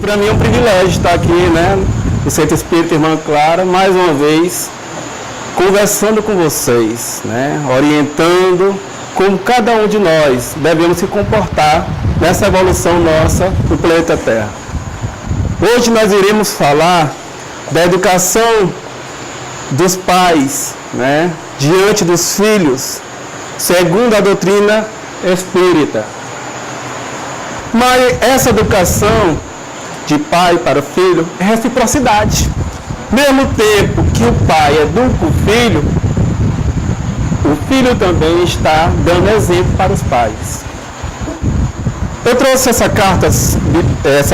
Para mim é um privilégio estar aqui, né, no Centro Espírita Irmã Clara, mais uma vez, conversando com vocês, né, orientando como cada um de nós devemos se comportar nessa evolução nossa do planeta Terra. Hoje nós iremos falar da educação dos pais, né, diante dos filhos, segundo a doutrina espírita. Mas essa educação de pai para o filho é reciprocidade. Mesmo tempo que o pai educa o filho também está dando exemplo para os pais. Eu trouxe essa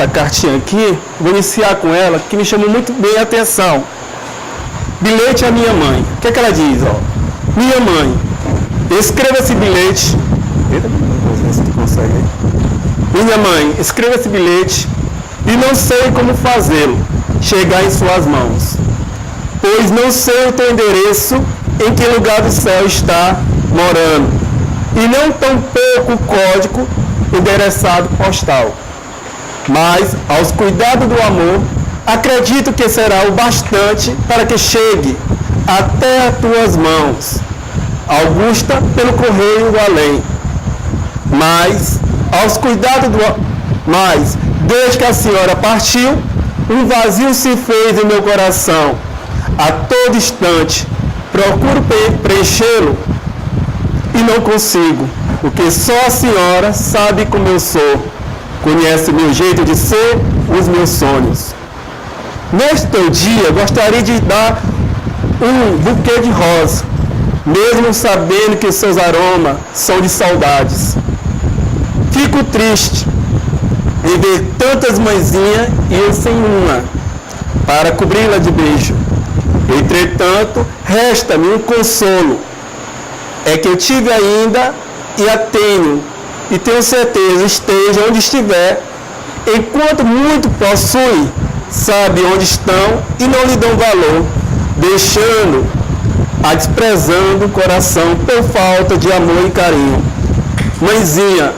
cartinha aqui, vou iniciar com ela, que me chamou muito bem a atenção. Bilhete à minha mãe. O que é que ela diz? Ó? Minha mãe, escreva esse bilhete. Eita, não sei se tu consegue. Minha mãe, escreva esse bilhete e não sei como fazê-lo chegar em suas mãos, pois não sei o teu endereço, em que lugar do céu está morando, e não tampouco o código endereçado postal. Mas, aos cuidados do amor, acredito que será o bastante para que chegue até as tuas mãos, Augusta, pelo correio do além. Mas, aos cuidados mas, desde que a senhora partiu, um vazio se fez em meu coração. A todo instante, procuro preenchê-lo e não consigo, porque só a senhora sabe como eu sou, conhece meu jeito de ser, os meus sonhos. Neste teu dia, gostaria de dar um buquê de rosa, mesmo sabendo que seus aromas são de saudades. Fico triste em ver tantas mãezinhas e eu sem uma, para cobri-la de beijo. Entretanto, resta-me um consolo, é que eu tive ainda e a tenho, e tenho certeza, esteja onde estiver, enquanto muito possui, sabe onde estão e não lhe dão valor, deixando-a desprezando o coração por falta de amor e carinho. Mãezinha,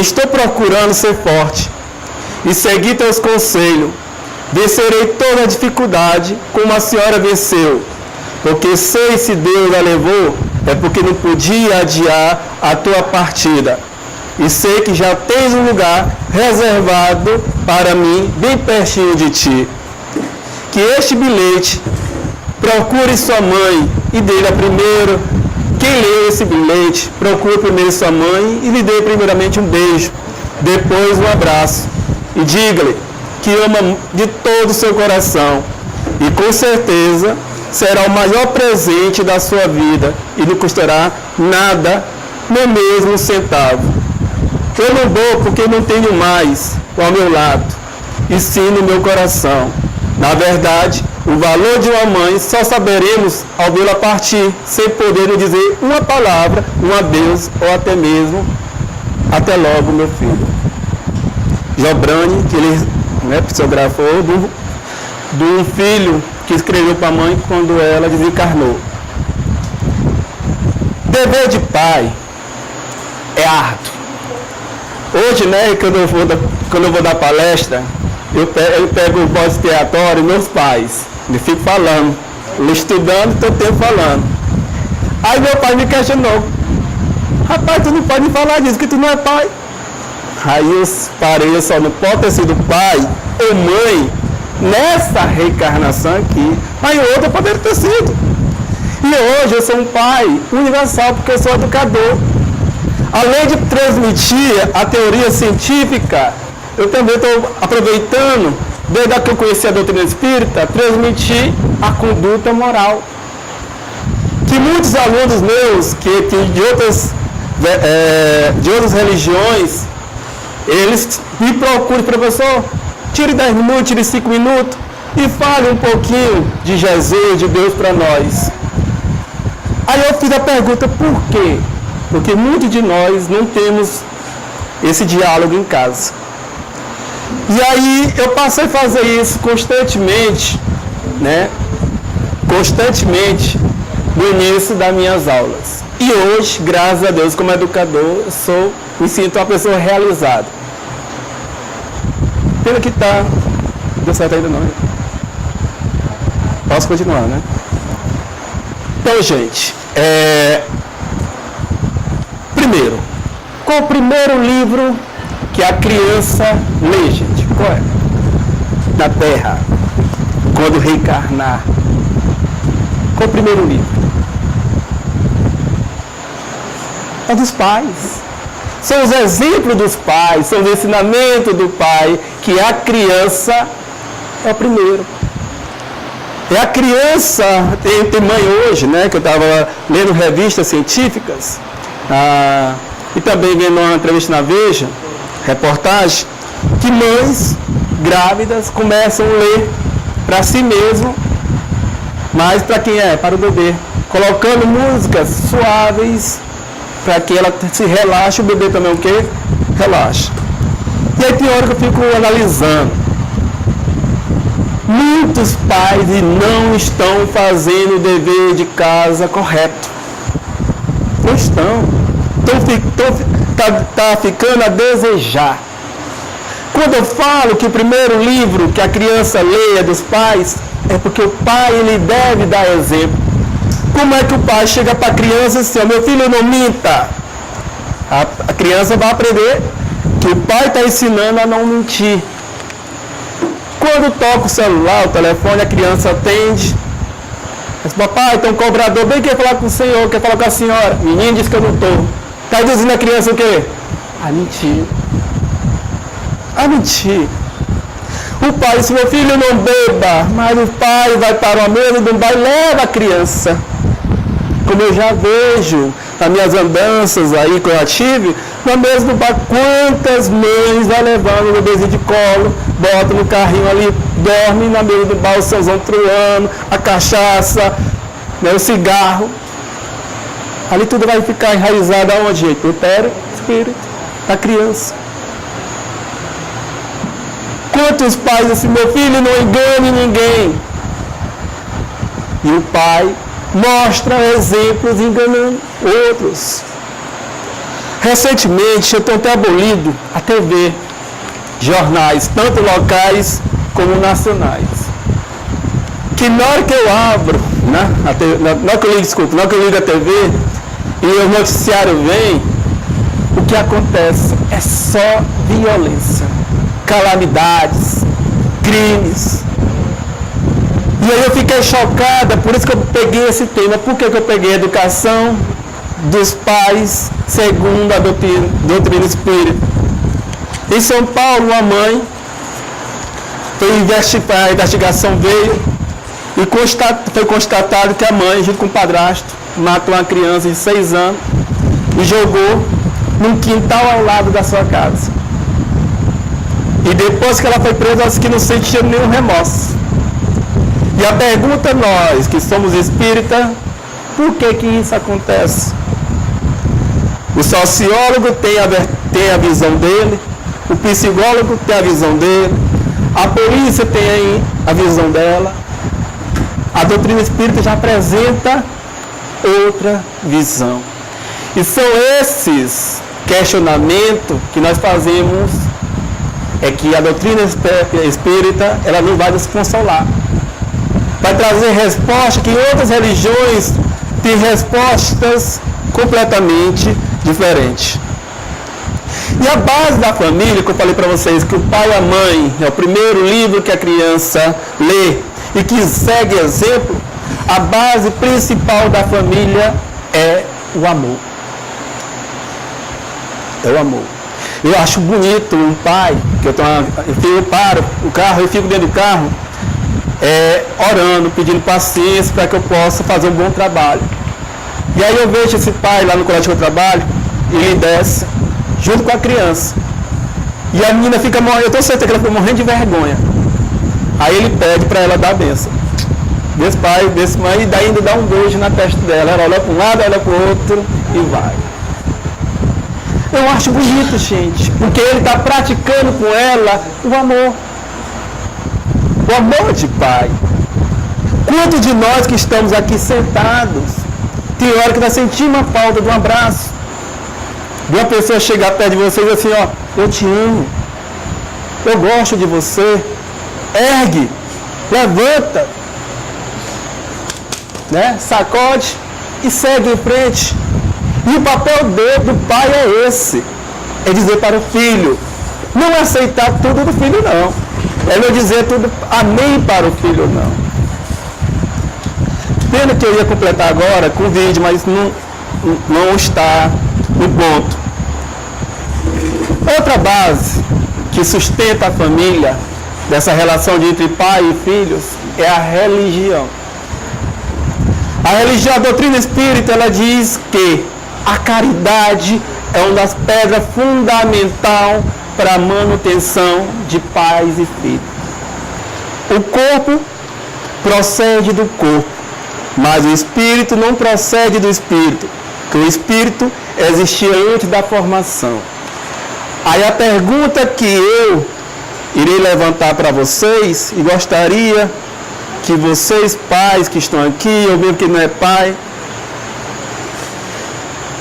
estou procurando ser forte e seguir teus conselhos. Vencerei toda a dificuldade como a senhora venceu, porque sei se Deus a levou, é porque não podia adiar a tua partida. E sei que já tens um lugar reservado para mim, bem pertinho de ti. Que este bilhete procure sua mãe e dê-lhe primeiro. Quem leu esse bilhete, procure primeiro sua mãe e lhe dê primeiramente um beijo, depois um abraço. E diga-lhe que ama de todo o seu coração. E com certeza será o maior presente da sua vida e não custará nada, nem mesmo um centavo. Eu não dou porque não tenho mais ao meu lado, e sim no meu coração. Na verdade, o valor de uma mãe só saberemos ao vê-la partir, sem poder nos dizer uma palavra, um adeus, ou até mesmo, até logo, meu filho. Jobrani, que ele psicografou, de um filho que escreveu para a mãe quando ela desencarnou. Dever de pai é árduo. Hoje, quando eu vou dar palestra, eu pego o bode expiatório, meus pais, e fico falando, estudando, todo tempo falando. Aí meu pai me questionou: rapaz, tu não pode me falar disso, que tu não é pai. Aí eu parei, eu só não posso ter sido pai ou mãe nessa reencarnação aqui, mas outra poderia ter sido. E hoje eu sou um pai universal, porque eu sou educador. Além de transmitir a teoria científica, eu também estou aproveitando, desde que eu conheci a doutrina espírita, transmitir a conduta moral. Que muitos alunos meus, que de outras religiões, eles me procuram: professor, tire 10 minutos, tire 5 minutos e fale um pouquinho de Jesus, de Deus para nós. Aí eu fiz a pergunta: por quê? Porque muitos de nós não temos esse diálogo em casa. E aí eu passei a fazer isso constantemente, no início das minhas aulas. E hoje, graças a Deus, como educador, me sinto uma pessoa realizada. Pena que tá. Não deu certo ainda não. Posso continuar, né? Então, gente, primeiro, qual o primeiro livro que a criança lê, gente? Qual é? Na Terra, quando reencarnar. Qual o primeiro livro? É dos pais. São os exemplos dos pais, são os ensinamentos do pai, que a criança é o primeiro. É a criança, tem mãe hoje, né, que eu estava lendo revistas científicas, e também vendo uma entrevista na Veja, reportagem, que mães grávidas começam a ler para si mesmo, mas para quem é? Para o bebê, colocando músicas suaves, para que ela se relaxe, o bebê também o quê? Relaxa. E aí tem hora que eu fico analisando. Muitos pais não estão fazendo o dever de correto. Não estão. Está ficando a desejar. Quando eu falo que o primeiro livro que a criança lê é dos pais, é porque o pai ele deve dar exemplo. Como é que o pai chega para a criança assim, meu filho, não minta? A criança vai aprender que o pai está ensinando a não mentir. Quando toca o celular, o telefone, a criança atende. Diz, papai, tem um cobrador, bem quer falar com o senhor, quer falar com a senhora. Menino diz que eu não estou. Está dizendo a criança o quê? A mentir. A mentir. O pai disse, meu filho, não beba. Mas o pai vai para uma mesa de um bar e leva a criança. Como eu já vejo nas minhas andanças aí que eu já tive, na mesa do bar, quantas mães vai levando o bebezinho de colo, bota no carrinho ali, dorme na mesa do bar, o solzão truando, a cachaça, né, o cigarro. Ali tudo vai ficar enraizado aonde, gente? No espírito da criança. Quantos pais assim, meu filho, não engane ninguém. E o pai mostra exemplos enganando outros. Recentemente, eu tenho até abolido a TV, jornais, tanto locais como nacionais. Que na hora que eu abro, né, na hora que eu ligo a TV e o noticiário vem, o que acontece é só violência, calamidades, crimes. E aí eu fiquei chocada, por isso que eu peguei esse tema. Por que eu peguei a educação dos pais segundo a doutrina espírita? Em São Paulo, uma mãe, a investigação veio e foi constatado que a mãe, junto com o padrasto, matou uma criança de 6 anos e jogou num quintal ao lado da sua casa. E depois que ela foi presa, ela disse que não sentia nenhum remorso. E a pergunta nós, que somos espíritas, por que isso acontece? O sociólogo tem a visão dele, o psicólogo tem a visão dele, a polícia tem a visão dela, a doutrina espírita já apresenta outra visão. E são esses questionamentos que nós fazemos, é que a doutrina espírita, ela não vai nos consolar. Vai trazer resposta que em outras religiões têm respostas completamente diferentes. E a base da família, que eu falei para vocês, que o pai e a mãe é o primeiro livro que a criança lê e que segue exemplo, a base principal da família é o amor. É o amor. Eu acho bonito um pai, que eu paro o carro, eu fico dentro do carro, orando, pedindo paciência para que eu possa fazer um bom trabalho. E aí eu vejo esse pai lá no colégio que eu trabalho, e ele desce junto com a criança. E a menina fica morrendo, eu estou certeza que ela fica morrendo de vergonha. Aí ele pede para ela dar a bênção. Desse pai, desse mãe, e daí ainda dá um beijo na testa dela. Ela olha para um lado, olha para o outro e vai. Eu acho bonito, gente, porque ele está praticando com ela o amor. O amor de pai. Quantos de nós que estamos aqui sentados, tem hora que vai sentir uma falta de um abraço, de uma pessoa chegar perto de você e dizer assim, ó, eu te amo. eu gosto de você. Ergue, levanta, né? Sacode e segue em frente. E o papel do pai é esse, é dizer para o filho, não aceitar tudo do filho não, é não dizer tudo amém para o filho não. Pena que eu ia completar agora com o vídeo, mas não está no ponto. Outra base que sustenta a família, dessa relação entre pai e filhos, é a religião. A religião, a doutrina espírita, ela diz que a caridade é uma das pedras fundamentais para a manutenção de pais e filhos. O corpo procede do corpo, mas o espírito não procede do espírito, porque o espírito existia antes da formação. Aí a pergunta que eu irei levantar para vocês, e gostaria que vocês, pais que estão aqui, ou mesmo que não é pai,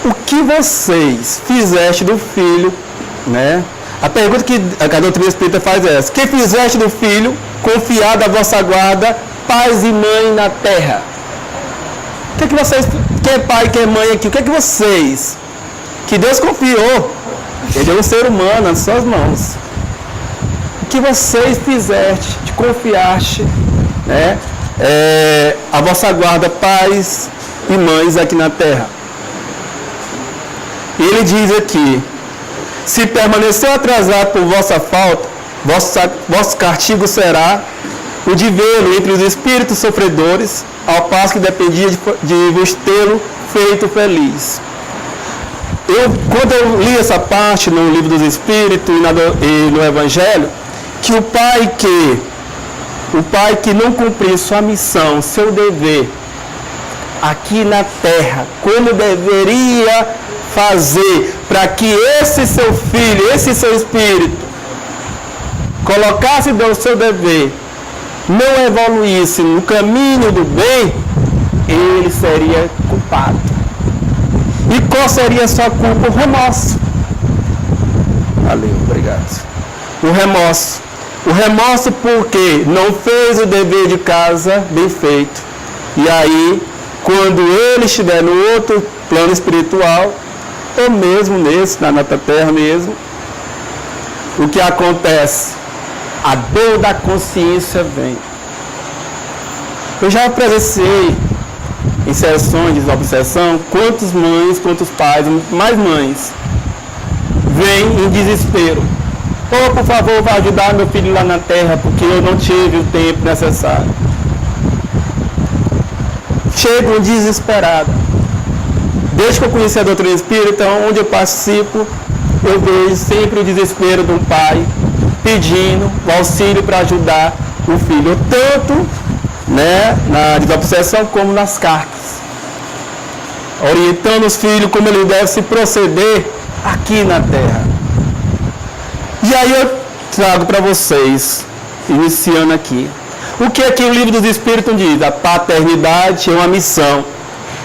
o que vocês fizeste do filho, né? A pergunta que a doutrina espírita faz é essa: que fizeste do filho confiado à vossa guarda, pais e mãe na terra? O que vocês, que é pai, que é mãe aqui, o que vocês, que Deus confiou, Ele deu um ser humano nas suas mãos, o que vocês fizeste, de confiaste, né? A vossa guarda, pais e mães aqui na terra. E ele diz aqui: se permaneceu atrasado por vossa falta, vosso castigo será o de vê-lo entre os espíritos sofredores, ao passo que dependia de vos tê-lo feito feliz. Quando eu li essa parte no Livro dos Espíritos e no Evangelho, que o pai que não cumpriu sua missão, seu dever, aqui na terra, como deveria fazer para que esse seu filho, esse seu espírito, colocasse o seu dever, não evoluísse no caminho do bem, ele seria culpado. E qual seria a sua culpa? O remorso. Valeu, obrigado. O remorso. O remorso porque não fez o dever de casa bem feito. E aí, quando ele estiver no outro plano espiritual, ou mesmo nesse, na nossa terra mesmo, o que acontece? A dor da consciência vem. Eu já presenciei em sessões de obsessão quantas mães, quantos pais, mais mães, vêm em desespero. Oh, por favor, vá ajudar meu filho lá na terra, porque eu não tive o tempo necessário. Chegam desesperadas. Desde que eu conheci a doutrina espírita, onde eu participo, eu vejo sempre o desespero de um pai pedindo o auxílio para ajudar o filho, tanto, né, na desobsessão como nas cartas, orientando os filhos como ele deve se proceder aqui na terra. E aí eu trago para vocês, iniciando aqui, o que é que o Livro dos Espíritos diz? A paternidade é uma missão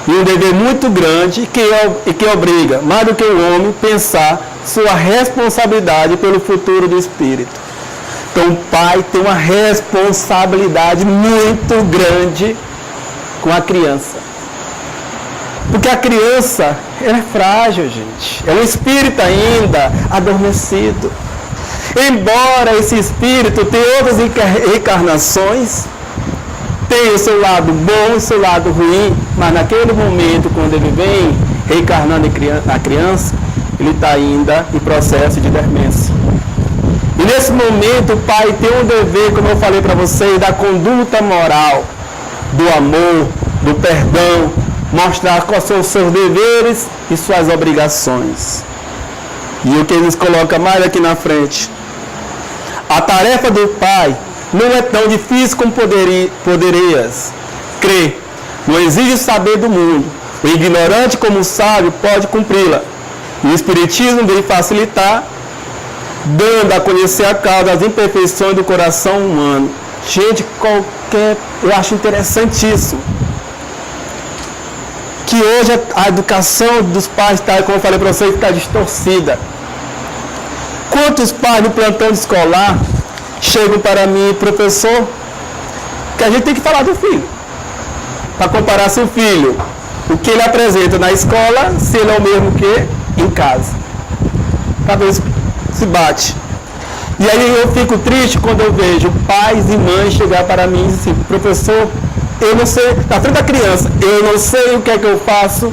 e um dever muito grande que obriga, mais do que o homem, pensar sua responsabilidade pelo futuro do espírito. Então o pai tem uma responsabilidade muito grande com a criança. Porque a criança, ela é frágil, gente. É um espírito ainda adormecido. Embora esse espírito tenha outras encarnações, tem o seu lado bom e o seu lado ruim, mas naquele momento, quando ele vem reencarnando na criança, ele está ainda em processo de dormência. E nesse momento o pai tem um dever, como eu falei para vocês, da conduta moral, do amor, do perdão, mostrar quais são os seus deveres e suas obrigações. E o que eles colocam mais aqui na frente: a tarefa do pai não é tão difícil como poderias crer. Não exige saber do mundo. O ignorante, como o sábio, pode cumpri-la. E o Espiritismo vem facilitar, dando a conhecer a causa das imperfeições do coração humano. Gente, eu acho interessantíssimo que hoje a educação dos pais, como eu falei para vocês, está distorcida. Quantos pais no plantão escolar chegam para mim, professor, que a gente tem que falar do filho. Para comparar se o filho, o que ele apresenta na escola, se ele é o mesmo que em casa. Cada vez se bate. E aí eu fico triste quando eu vejo pais e mães chegar para mim e dizer assim, professor, eu não sei, na frente da criança, eu não sei o que é que eu faço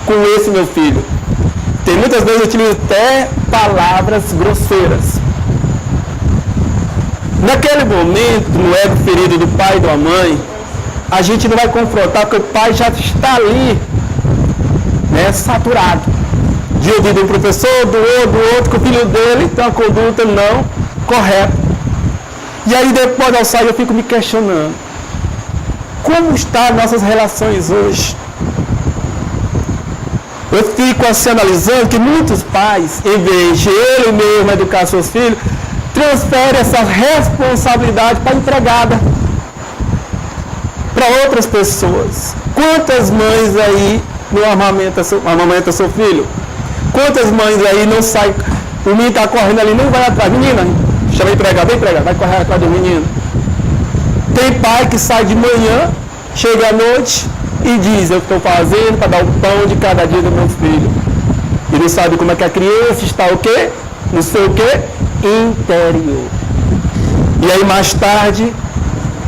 com esse meu filho. Tem muitas vezes eu utilizo até palavras grosseiras. Naquele momento, no ego ferido do pai e da mãe, a gente não vai confrontar porque o pai já está ali, né, saturado. De ouvir do professor, do outro, que o filho dele tem uma conduta não correta. E aí depois ao sair eu fico me questionando. Como estão nossas relações hoje? Eu fico assim analisando que muitos pais, em vez de ele mesmo educar seus filhos, transferem essa responsabilidade para a empregada, para outras pessoas. Quantas mães aí não amamentam seu filho? Quantas mães aí não saem, o menino está correndo ali, não vai atrás, menina, chama a empregada, vem empregada, vai correr atrás do menino. Tem pai que sai de manhã, chega à noite e diz, eu estou fazendo para dar o pão de cada dia do meu filho. E não sabe como é que a criança está o quê? No seu o quê? Interior. E aí mais tarde,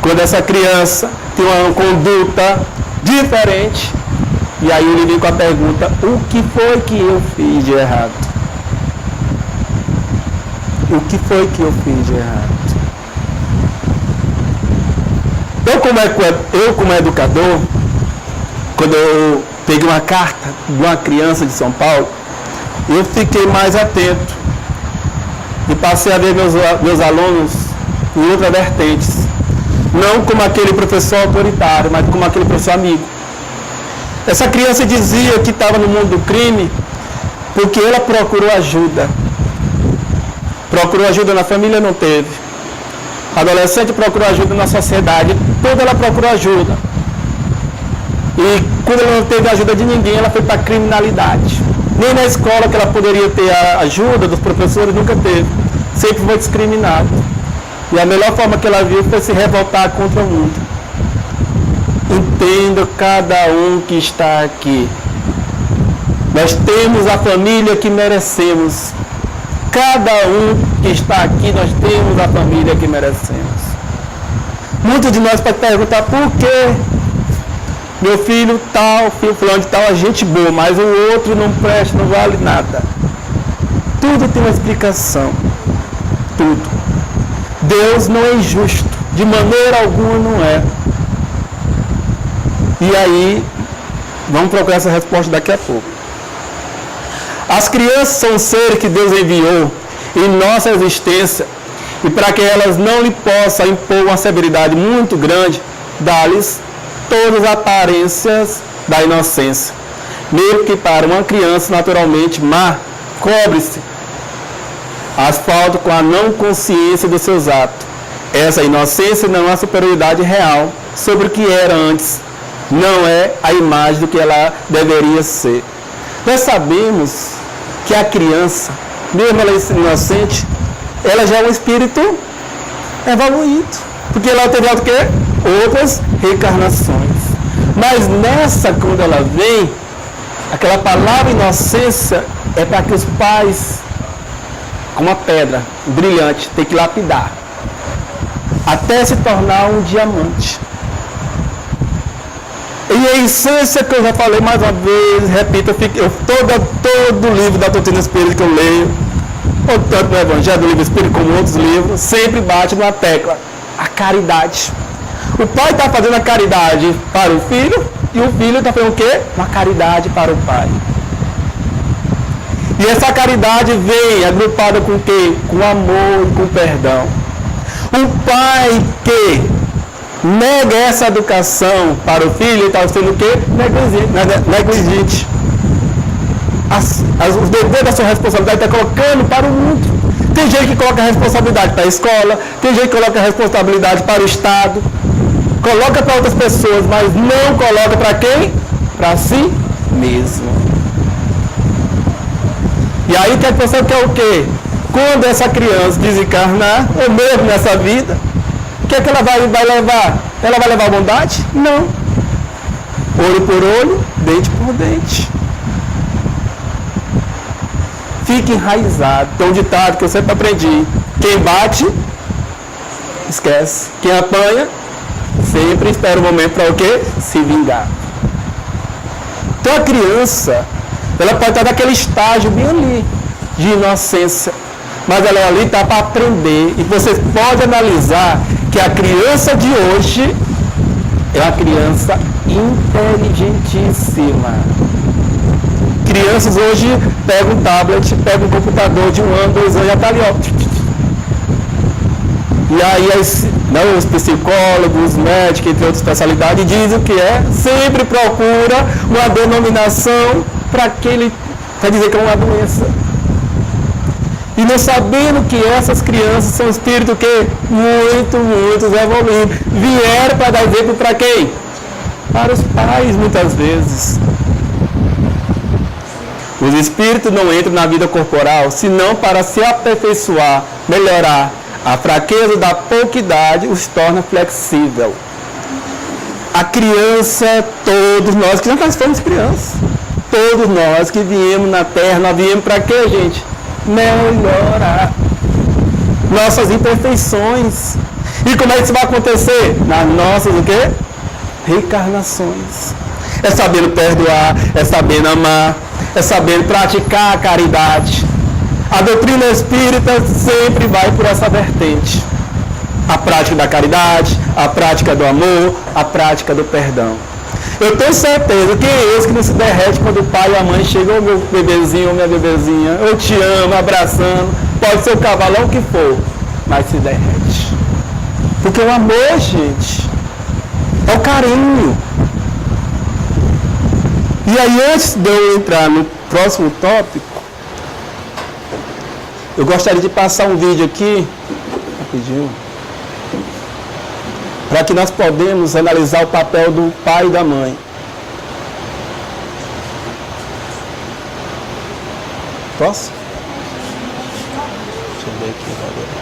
quando essa criança tem uma conduta diferente, e aí ele vem com a pergunta, o que foi que eu fiz de errado? O que foi que eu fiz de errado? Eu como educador, quando eu peguei uma carta de uma criança de São Paulo, eu fiquei mais atento e passei a ver meus alunos em outras vertentes. Não como aquele professor autoritário, mas como aquele professor amigo. Essa criança dizia que estava no mundo do crime porque ela procurou ajuda. Procurou ajuda na família, não teve. A adolescente procurou ajuda na sociedade, toda ela procurou ajuda. E quando ela não teve ajuda de ninguém, ela foi para a criminalidade. Nem na escola que ela poderia ter a ajuda dos professores, nunca teve. Sempre foi discriminada. E a melhor forma que ela viu foi se revoltar contra o mundo. Entenda cada um que está aqui. Nós temos a família que merecemos. Cada um que está aqui, nós temos a família que merecemos. Muitos de nós podem perguntar por que meu filho tal, filho fulano de tal, é gente boa, mas o outro não presta, não vale nada. Tudo tem uma explicação. Tudo. Deus não é injusto. De maneira alguma não é. E aí, vamos procurar essa resposta daqui a pouco. As crianças são seres que Deus enviou em nossa existência e para que elas não lhe possam impor uma severidade muito grande, dá-lhes todas as aparências da inocência. Mesmo que para uma criança naturalmente má, cobre-se as faltas com a não consciência dos seus atos. Essa inocência não é a superioridade real sobre o que era antes. Não é a imagem do que ela deveria ser. Nós sabemos que a criança, mesmo ela inocente, ela já é um espírito evoluído. Porque ela teve o quê? Outras reencarnações. Mas nessa, quando ela vem, aquela palavra inocência é para que os pais, com uma pedra brilhante, tem que lapidar. Até se tornar um diamante. E a essência que eu já falei mais uma vez, repito, todo livro da doutrina espírita que eu leio, ou tanto no Evangelho do Livro Espírita como outros livros, sempre bate numa tecla, a caridade. O pai está fazendo a caridade para o filho, e o filho está fazendo o quê? Uma caridade para o pai. E essa caridade vem agrupada com o quê? Com amor e com perdão. Um pai que nega essa educação para o filho, ele está sendo o quê? Negligente. Os deveres da sua responsabilidade está colocando para o mundo. Tem gente que coloca a responsabilidade para a escola, tem gente que coloca a responsabilidade para o Estado, coloca para outras pessoas, mas não coloca para quem? Para si mesmo. E aí que a pessoa quer o quê? quando essa criança desencarnar, ou mesmo nessa vida, o que é que ela vai levar? Ela vai levar bondade? Não. Olho por olho, dente por dente. Fique enraizado. Tem um ditado que eu sempre aprendi. Quem bate, esquece. Quem apanha, sempre espera o momento para o quê? Se vingar. Então a criança, ela pode estar naquele estágio bem ali, de inocência. Mas ela ali está para aprender. E vocês podem analisar que a criança de hoje é uma criança inteligentíssima. Crianças hoje pegam um tablet, pegam um computador de 1 ano, 2 anos, já está ali, ó. E aí os psicólogos, os médicos, entre outras especialidades, dizem que sempre procura uma denominação para dizer que é uma doença. E não sabendo que essas crianças são espíritos que muito evoluídos. Vieram para dar exemplo para quem? Para os pais, muitas vezes. Os espíritos não entram na vida corporal senão para se aperfeiçoar, melhorar. A fraqueza da pouca idade os torna flexível. A criança, todos nós que já fomos crianças, todos nós que viemos na Terra, nós viemos para quê, gente? Melhorar nossas imperfeições. E como é que isso vai acontecer? Nas nossas o quê? Reencarnações. É sabendo perdoar, é sabendo amar, é sabendo praticar a caridade. A doutrina espírita sempre vai por essa vertente. A prática da caridade, a prática do amor, a prática do perdão. Eu tenho certeza que é esse que não se derrete quando o pai e a mãe chegam, ô meu bebezinho, ou minha bebezinha, eu te amo, abraçando, pode ser o cavalão o que for, mas se derrete. Porque o amor, gente, é o carinho. E aí, antes de eu entrar no próximo tópico, eu gostaria de passar um vídeo aqui, rapidinho, para que nós podemos analisar o papel do pai e da mãe. Posso? Deixa eu ver aqui agora.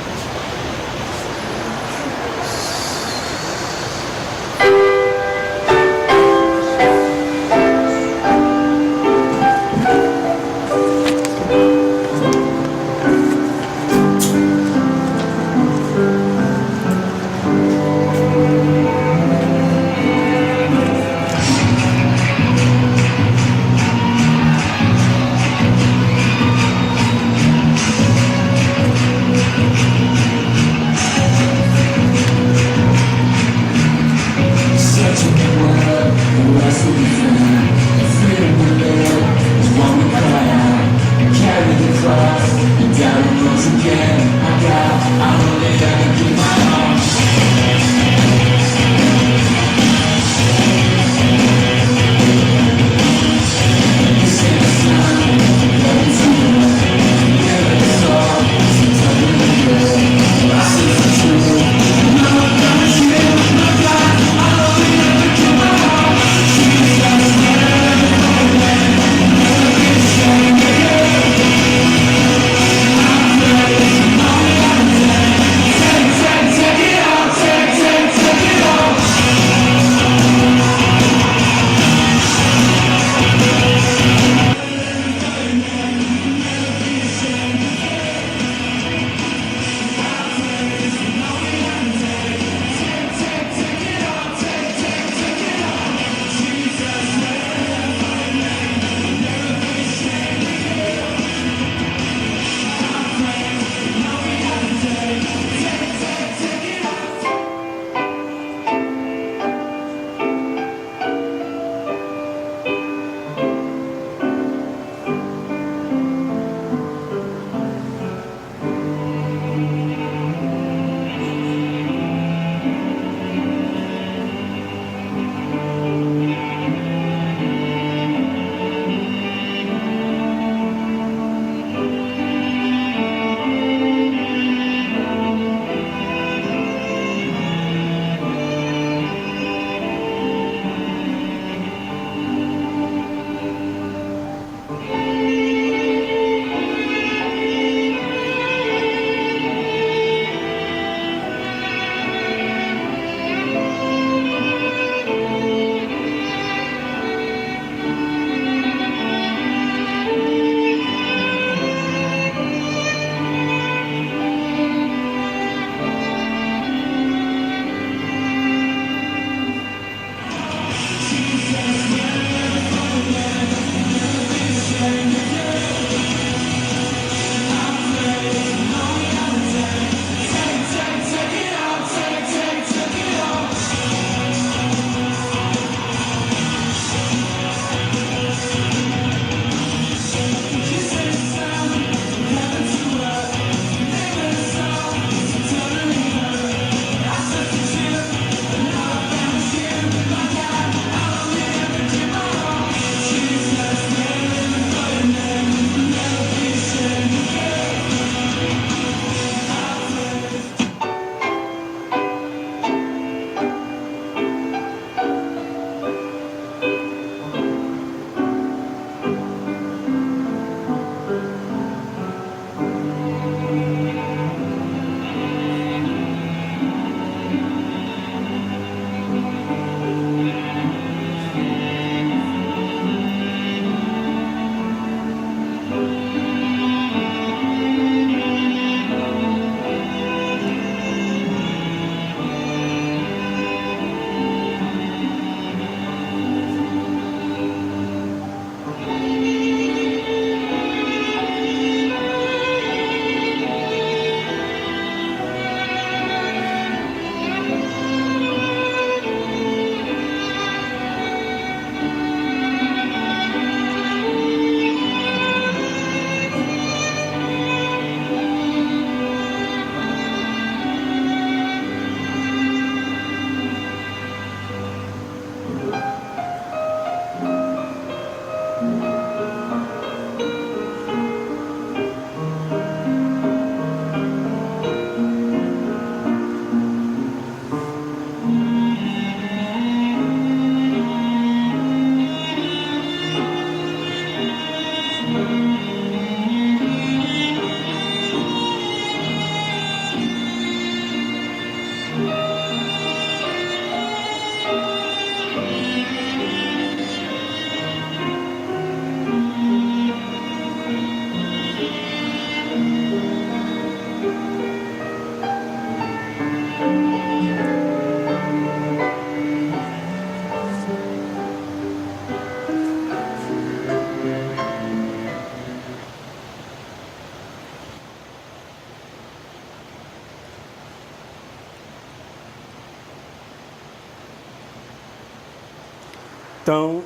Então,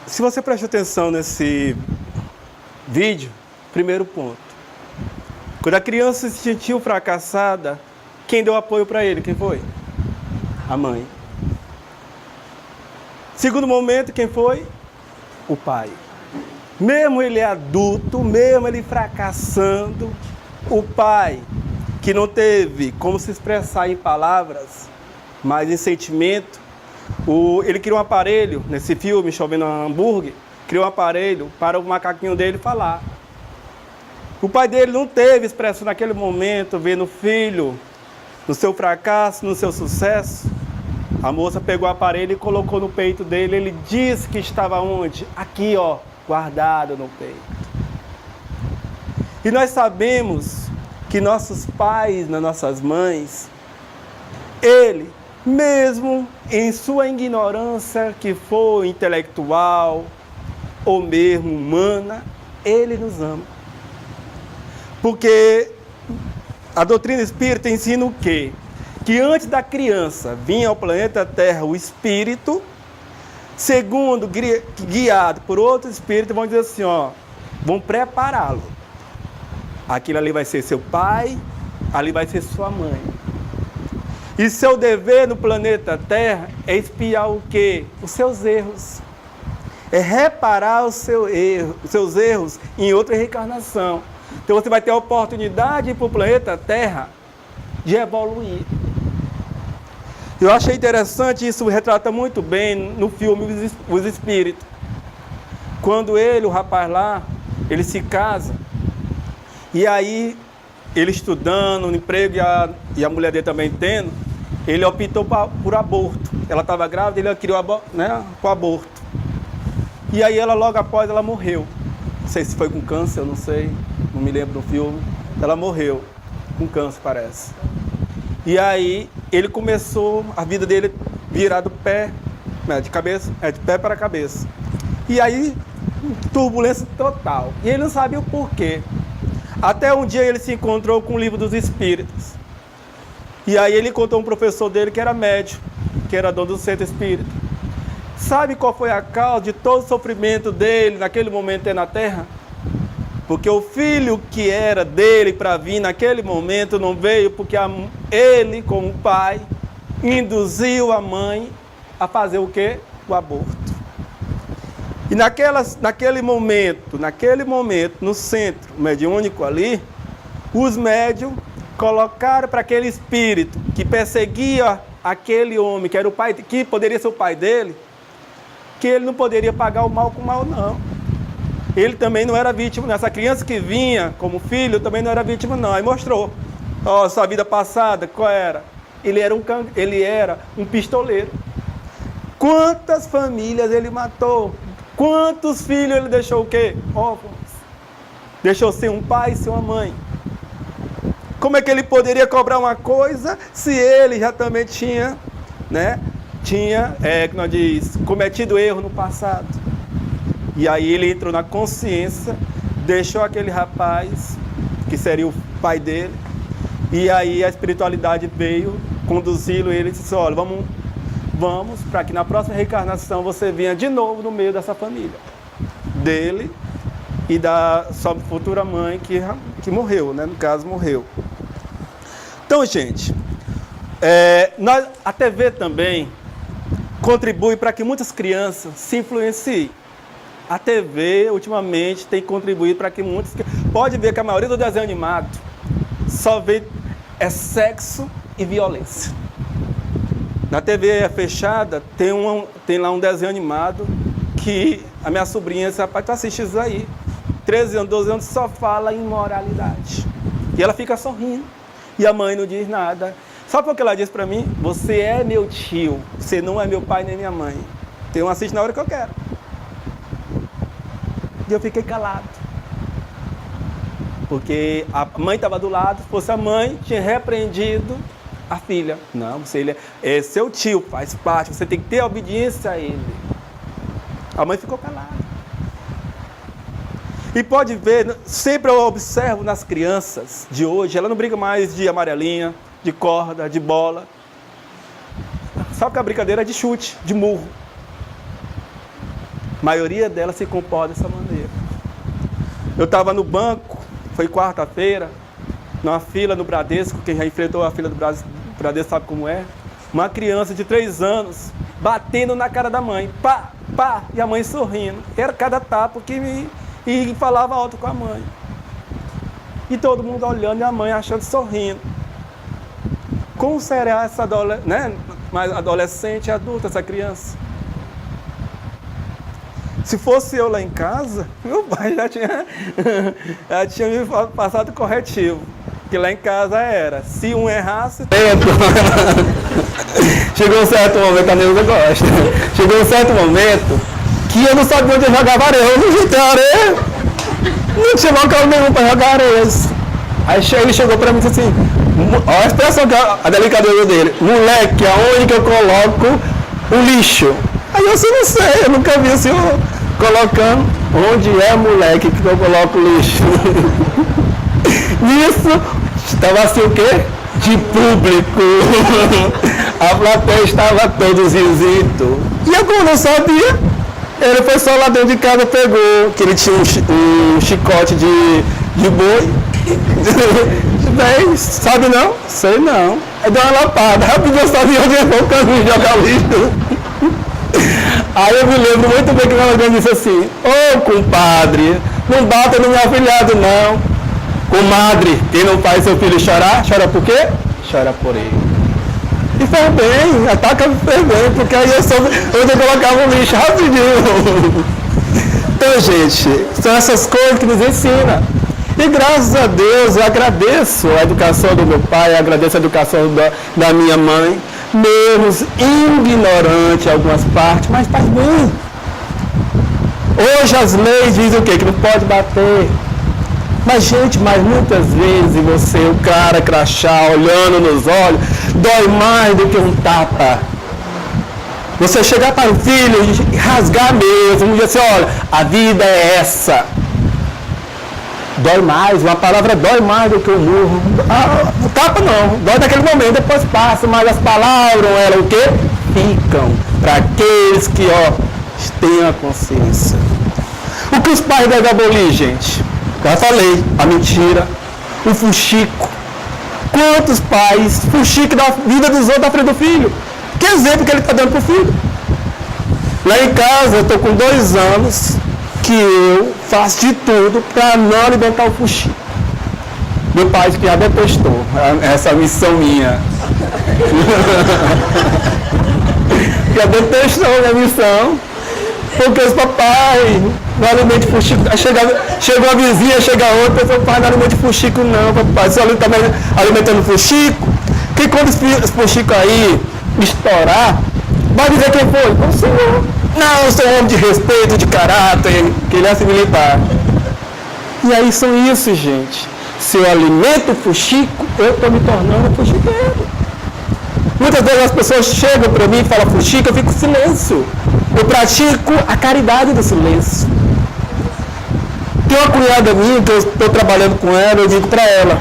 se você prestou atenção nesse vídeo, primeiro ponto. Quando a criança se sentiu fracassada, quem deu apoio para ele? Quem foi? A mãe. Segundo momento, quem foi? O pai. Mesmo ele adulto, mesmo ele fracassando, o pai, que não teve como se expressar em palavras, mas em sentimento, ele criou um aparelho, nesse filme, Chovendo Hambúrguer, criou um aparelho para o macaquinho dele falar. O pai dele não teve expressão naquele momento, vendo o filho no seu fracasso, no seu sucesso. A moça pegou o aparelho e colocou no peito dele. Ele disse que estava onde? Aqui, ó, guardado no peito. E nós sabemos que nossos pais, nossas mães, ele, mesmo em sua ignorância, que for intelectual ou mesmo humana, ele nos ama. Porque a doutrina espírita ensina o quê? Que antes da criança vir ao planeta Terra o espírito, segundo guiado por outro espírito, vão dizer assim, ó, vão prepará-lo. Aquilo ali vai ser seu pai, ali vai ser sua mãe. E seu dever no planeta Terra é espiar o quê? Os seus erros. É reparar os seus erros em outra reencarnação. Então você vai ter a oportunidade de ir para o planeta Terra de evoluir. Eu achei interessante, isso retrata muito bem no filme Os Espíritos. Quando o rapaz lá, ele se casa, e aí ele estudando, no emprego, e a mulher dele também tendo, ele optou por aborto. Ela estava grávida, ele criou o aborto. E aí ela, logo após, ela morreu. Não sei se foi com câncer, eu não sei, não me lembro do filme. Ela morreu com câncer, parece. E aí ele começou a vida dele virar do pé, de pé para a cabeça. E aí, turbulência total. E ele não sabia o porquê. Até um dia ele se encontrou com o Livro dos Espíritos. E aí ele encontrou um professor dele que era médium, que era dono do centro espírita. Sabe qual foi a causa de todo o sofrimento dele naquele momento na Terra? Porque o filho que era dele para vir naquele momento não veio porque ele, como pai, induziu a mãe a fazer o quê? O aborto. E naquele momento, no centro mediúnico ali, os médiuns colocaram para aquele espírito que perseguia aquele homem, que era o pai, que poderia ser o pai dele, que ele não poderia pagar o mal com o mal, não. Ele também não era vítima. Essa criança que vinha como filho também não era vítima, não. Aí mostrou. Ó, sua vida passada, qual era? Ele era um pistoleiro. Quantas famílias ele matou? Quantos filhos ele deixou o quê? Órfãos. Deixou sem um pai e sem uma mãe. Como é que ele poderia cobrar uma coisa se ele já também tinha, como diz, cometido erro no passado? E aí ele entrou na consciência, deixou aquele rapaz, que seria o pai dele, e aí a espiritualidade veio conduzi-lo, e ele disse, olha, vamos para que na próxima reencarnação você venha de novo no meio dessa família, dele e da sua futura mãe que morreu, no caso morreu. Então, gente, a TV também contribui para que muitas crianças se influenciem. A TV, ultimamente, tem contribuído para que muitos... Pode ver que a maioria do desenho animado só vê sexo e violência. Na TV fechada, tem lá um desenho animado que a minha sobrinha disse, rapaz, tu assiste isso aí. 13 anos, 12 anos, só fala em imoralidade. E ela fica sorrindo. E a mãe não diz nada. Sabe por que ela diz para mim? Você é meu tio, você não é meu pai nem minha mãe. Então eu assisto na hora que eu quero. E eu fiquei calado. Porque a mãe estava do lado, se fosse a mãe, tinha repreendido a filha. Não, ele é seu tio, faz parte, você tem que ter obediência a ele. A mãe ficou calada. E pode ver, sempre eu observo nas crianças de hoje, ela não briga mais de amarelinha, de corda, de bola. Sabe que a brincadeira é de chute, de murro. A maioria delas se comporta dessa maneira. Eu estava no banco, foi quarta-feira, numa fila no Bradesco, quem já enfrentou a fila do Bradesco sabe como é. Uma criança de 3 anos batendo na cara da mãe, pá, pá, e a mãe sorrindo. Era cada tapa e falava alto com a mãe. E todo mundo olhando e a mãe achando, sorrindo. Como será essa adolescente, adulta, essa criança? Se fosse eu lá em casa, meu pai já tinha me passado corretivo. Que lá em casa era, se um errasse... Chegou um certo momento, a Neuza gosta. Chegou um certo momento que eu não sabia onde eu jogava areia. Eu não tinha areia. Não tinha local nenhum para jogar areias. Aí ele chegou para mim e disse assim, olha a expressão, a delicadeza dele. Moleque, aonde que eu coloco o lixo? Aí eu assim, não sei, eu nunca vi assim, colocando onde é, moleque, que eu coloco o lixo. Nisso, estava assim o quê? De público. A plateia estava todo zizito. E eu, como não sabia, ele foi só lá dentro de casa, pegou, que ele tinha um chicote de boi. Bem, sabe não? Sei não. Aí deu uma lapada, rapidinho eu sabia onde eu vou o caminho jogar lixo. Aí eu me lembro muito bem que meu amigo disse assim, ô compadre, não bata no meu afilhado não. Comadre, quem não faz seu filho chorar, chora por quê? Chora por ele. E fez bem, ataca fez bem, porque aí eu soube onde eu colocava o lixo rapidinho. Então, gente, são essas coisas que nos ensinam. E graças a Deus, eu agradeço a educação do meu pai, eu agradeço a educação da minha mãe, menos ignorante em algumas partes, mas faz bem. Hoje as leis dizem o quê? Que não pode bater. Mas, gente, muitas vezes você, o cara crachá, olhando nos olhos, dói mais do que um tapa. Você chegar para o filho e rasgar mesmo, e dizer assim, olha, a vida é essa. Dói mais, uma palavra dói mais do que o murro. O tapa não, dói naquele momento, depois passa, mas as palavras, elas o quê? Ficam para aqueles que, têm a consciência. O que os pais devem abolir, gente? Já falei, a mentira, o fuxico. Quantos pais fuxicam da vida dos outros à frente do filho? Que exemplo que ele está dando para o filho? Lá em casa, eu estou com 2 anos que eu faço de tudo para não alimentar o fuxico. Meu pai já detestou essa missão minha. Já detestou a minha missão. Porque os papai não alimente fuxico. Chegou a vizinha, chega outra, papai não alimente fuxico não, papai. Você está alimentando fuxico? Que quando os fuxicos aí estourar, vai dizer quem foi? O senhor. Não, eu sou um homem de respeito, de caráter, que ele é assim militar. E aí são isso, gente. Se eu alimento fuxico, eu estou me tornando fuxiqueiro. Muitas vezes as pessoas chegam para mim e falam fuxico, eu fico em silêncio. Eu pratico a caridade do silêncio. Tem uma cunhada minha que eu estou trabalhando com ela, eu digo para ela.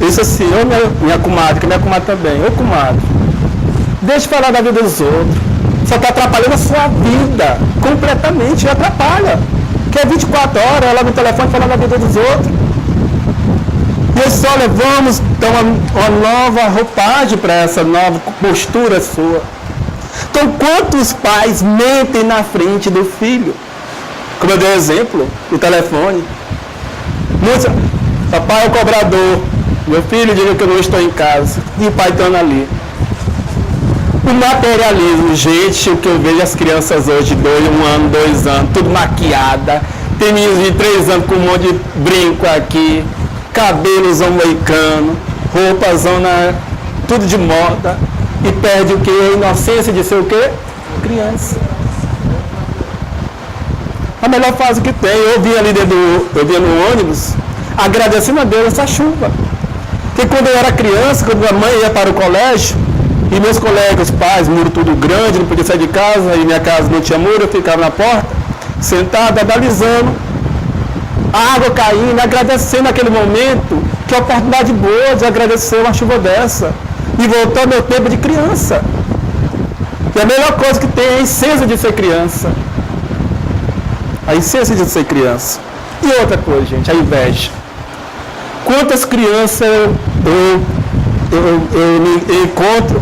Isso assim, minha comadre, que minha comadre também, ô comadre, deixa de falar da vida dos outros. Só está atrapalhando a sua vida. Completamente, atrapalha. Que é 24 horas, ela no telefone falando da vida dos outros. E eu só vamos dar uma nova roupagem para essa nova postura sua. Então, quantos pais mentem na frente do filho? Como eu dei exemplo, o telefone. Muitos, papai é o cobrador. Meu filho diga que eu não estou em casa. E o pai está ali. O materialismo, gente, o que eu vejo as crianças hoje, 1 ano, 2 anos, tudo maquiada. Tem meninos de 3 anos com um monte de brinco aqui, cabelozão moicano, roupazão tudo de moda. E perde o que? A inocência de ser o quê? Criança. A melhor fase que tem. Eu via ali eu via no ônibus, agradecendo a Deus essa chuva. Porque quando eu era criança, quando a mãe ia para o colégio, e meus colegas, pais, muro tudo grande, não podia sair de casa, e minha casa não tinha muro, eu ficava na porta, sentado, analisando, a água caindo, agradecendo naquele momento, que oportunidade boa de agradecer uma chuva dessa. E voltou ao meu tempo de criança. E a melhor coisa que tem é a essência de ser criança. A essência de ser criança. E outra coisa, gente, a inveja. Quantas crianças eu encontro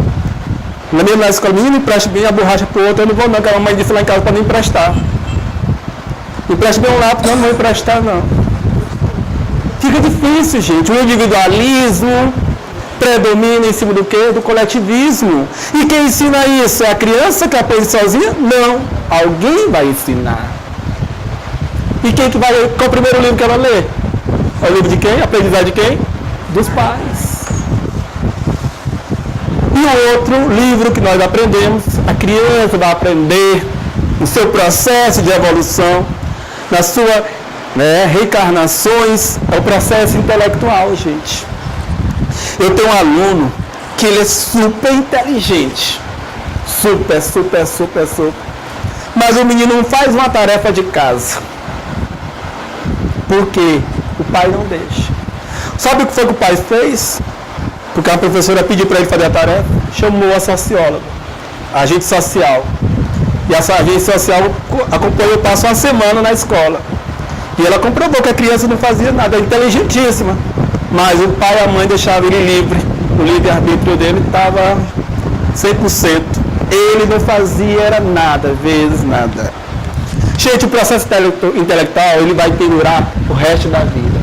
na escola, menino, empresta bem a borracha pro outro, eu não vou não, que a mãe disse lá em casa para não emprestar. Empresta bem um lápis, não vou emprestar não. Fica difícil, gente. O individualismo predomina em cima do quê? Do coletivismo. E quem ensina isso? É a criança que aprende sozinha? Não. Alguém vai ensinar. E quem que vai ler? Qual é o primeiro livro que ela lê? É o livro de quem? Aprendizagem de quem? Dos pais. E o outro livro que nós aprendemos, a criança vai aprender no seu processo de evolução, na sua reencarnações, é o processo intelectual, gente. Eu tenho um aluno que ele é super inteligente. Super. Mas o menino não faz uma tarefa de casa. Por quê? O pai não deixa. Sabe o que foi que o pai fez? Porque a professora pediu para ele fazer a tarefa, chamou a socióloga, a agente social. E essa agente social acompanhou, passou uma semana na escola. E ela comprovou que a criança não fazia nada, inteligentíssima. Mas o pai e a mãe deixavam ele livre. O livre-arbítrio dele estava 100%. Ele não fazia era nada, vezes nada. Gente, o processo intelectual ele vai pendurar o resto da vida.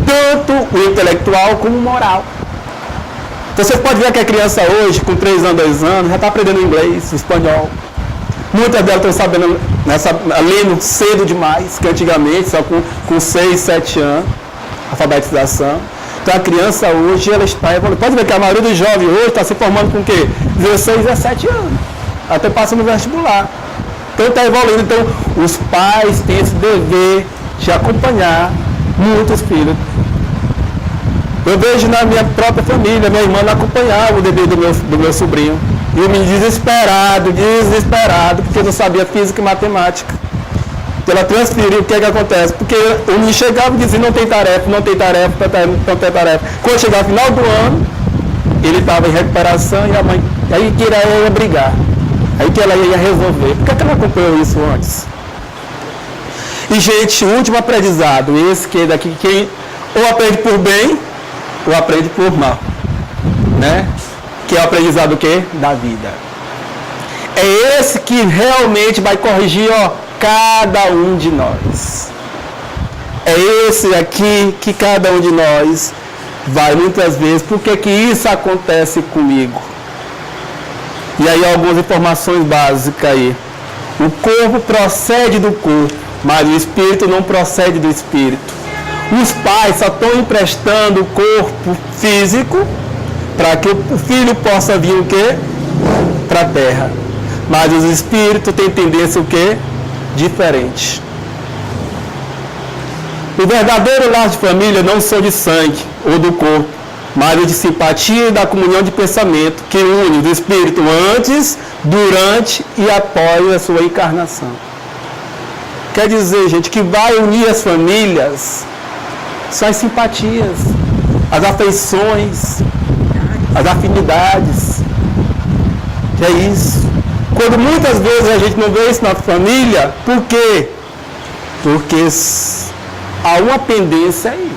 Tanto o intelectual como o moral. Então, você pode ver que a criança hoje, com 3 anos, 2 anos, já está aprendendo inglês, espanhol. Muitas delas estão sabendo, lendo cedo demais, que antigamente, só com 6, 7 anos, alfabetização. Então, a criança hoje, ela está evoluindo. Pode ver que a maioria dos jovens hoje está se formando com o quê? 16, 17 anos. Até passa no vestibular. Então, está evoluindo. Então, os pais têm esse dever de acompanhar muitos filhos. Eu vejo na minha própria família, minha irmã não acompanhava o dever do meu sobrinho. E eu me desesperado, porque não sabia física e matemática. Então ela transferiu, o que é que acontece? Porque o menino chegava e dizia, não tem tarefa. Quando chegava no final do ano, ele estava em recuperação e a mãe, aí que ela ia brigar. Aí que ela ia resolver. Por que ela não acompanhou isso antes? E, gente, o último aprendizado, esse que é daqui, quem ou aprende por bem, ou aprende por mal, né? Que é o aprendizado do quê? Da vida. É esse que realmente vai corrigir, cada um de nós. É esse aqui que cada um de nós vai muitas vezes. Por que isso acontece comigo? E aí algumas informações básicas aí. O corpo procede do corpo, mas o espírito não procede do espírito. Os pais só estão emprestando o corpo físico para que o filho possa vir o quê? Para a terra. Mas os espíritos têm tendência o quê? Diferente. O verdadeiro lar de família não são de sangue ou do corpo, mas de simpatia e da comunhão de pensamento que une o espírito antes, durante e após a sua encarnação. Quer dizer, gente, que vai unir as famílias são as simpatias, as afeições, as afinidades. Que é isso. Quando muitas vezes a gente não vê isso na família, por quê? Porque há uma pendência aí.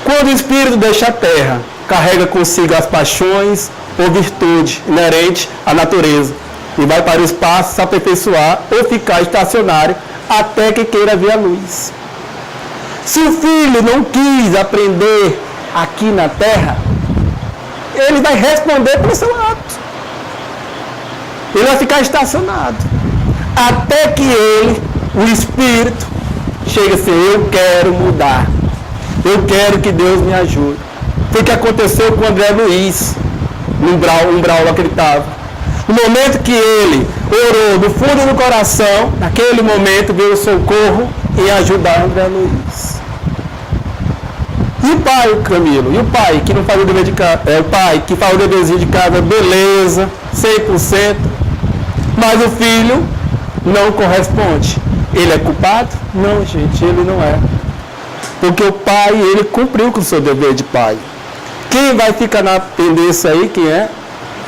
Quando o espírito deixa a terra, carrega consigo as paixões ou virtude inerente à natureza e vai para o espaço se aperfeiçoar ou ficar estacionário até que queira ver a luz. Se o filho não quis aprender aqui na terra, ele vai responder pelo seu ato. Ele vai ficar estacionado. Até que ele, o espírito, chega assim, eu quero mudar. Eu quero que Deus me ajude. Foi o que aconteceu com o André Luiz, no umbral lá que ele estava. No momento que ele orou do fundo do coração, naquele momento veio o socorro e ajudar o André Luiz. E o pai, o Camilo? E o pai que não faz o dever de casa? É o pai que faz o deverzinho de casa, beleza, 100%. Mas o filho não corresponde. Ele é culpado? Não, gente, ele não é. Porque o pai, ele cumpriu com o seu dever de pai. Quem vai ficar na pendência aí, quem é?